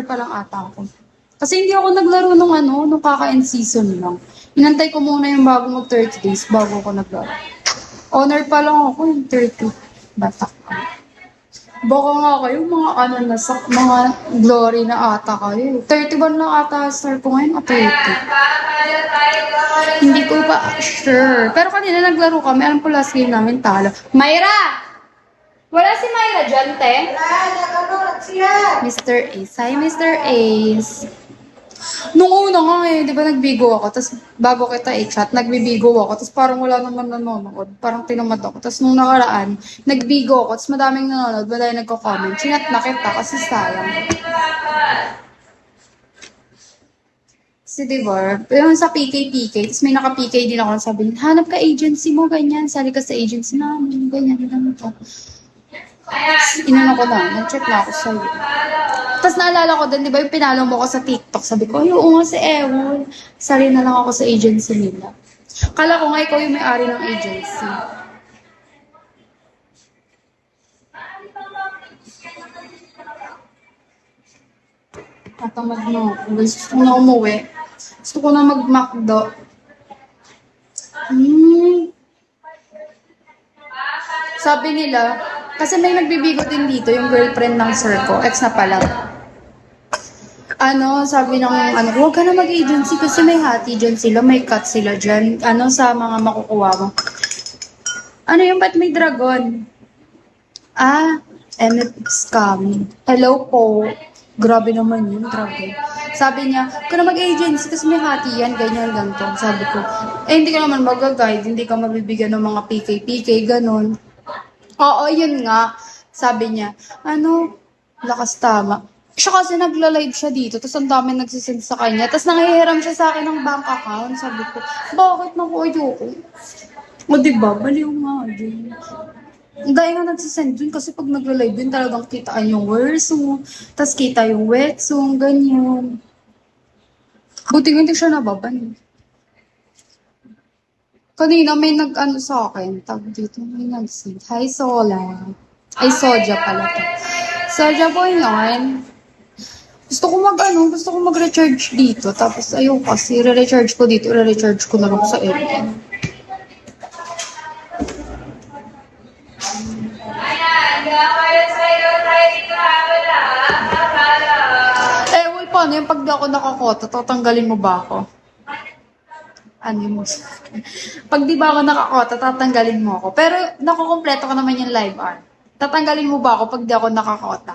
pa lang ata ako. Kasi hindi ako naglaro nung kaka-end season lang. Inantay ko muna yung bago mag 30 days bago ako naglaro. Honor pa lang ako yung 30. Batak. Baka nga kayo, mga glory na ata kayo. 31 na ata star ko ngayon, o 30. Hindi ko pa sure. Pero kanina naglaro kami, alam ko last game namin talo. Myra! Wala si Myra dyan, te? Mr. Ace. Hi, Mr. Ace. Nung una nga di ba nagbigo ako, tapos bago kita i-chat, nagbibigo ako, tapos parang wala naman nanonood, parang tinamad ako. Tapos nung nakaraan, nagbigo ako, tapos madaming nanonood, madaming nagko-comment. Chinat na kita kasi sayang. Kasi diba, yung sa PK, tapos may naka-PK din ako, sabi niya, hanap ka agency mo, ganyan, sali ka sa agency namin, ganyan, ganito. Inano ko na, nag-check na ako sa'yo. Tapos naalala ko din, di ba yung pinalo mo ko sa TikTok, sabi ko, ay, oo nga si Ewon, sali na lang ako sa agency nila. Kala ko nga ikaw yung may-ari ng agency. Tatamad mo. Gusto ko na umuwi. Gusto ko na mag-McDo. Sabi nila, kasi may nagbibigo din dito, yung girlfriend ng sir ko, ex na pala. Sabi ng huwag ka na mag-agency kasi may hati dyan sila, may cut sila dyan. Sa mga makukuha mo. Yung ba't may dragon? And it's coming. Hello po. Grabe naman yun, dragon. Sabi niya, huwag ka na mag-agency kasi may hati yan, ganyan, ganito. Sabi ko, hindi ka naman mag-guide, hindi ka mabibigyan ng mga PK, ganon. Oo, yun nga. Sabi niya, lakas tama. Siya kasi nagla-live siya dito, tapos ang dami nagsisend sa kanya, tapos nangihiram siya sa akin ng bank account. Sabi ko, bakit naku, ayoko? O diba, baliw nga din. Dahil nga nagsisend dun kasi pag nagla-live dun talagang kitaan yung worso, tapos kita yung wetso, ganyan. Buti nga hindi siya nababan. Kanina may sa akin, tag dito may nag-send. Hi, Sola. Ay, Soja pala to. Soja po yun. Gusto ko mag-recharge dito. Tapos ayun kasi, re-recharge ko dito, re-recharge ko na lang sa aircon. Paano yung pag di ako nakakota, tatanggalin mo ba ako? Pag di ba ako nakakota, tatanggalin mo ako. Pero nakukompleto ko naman yung live art. Tatanggalin mo ba ako pag di ako nakakota?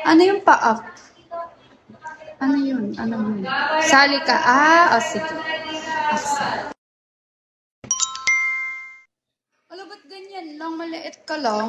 Ano yung pa-up? Ano yun? Sali ka? Sige. Alam, ba't ganyan lang? Maliit ka lang.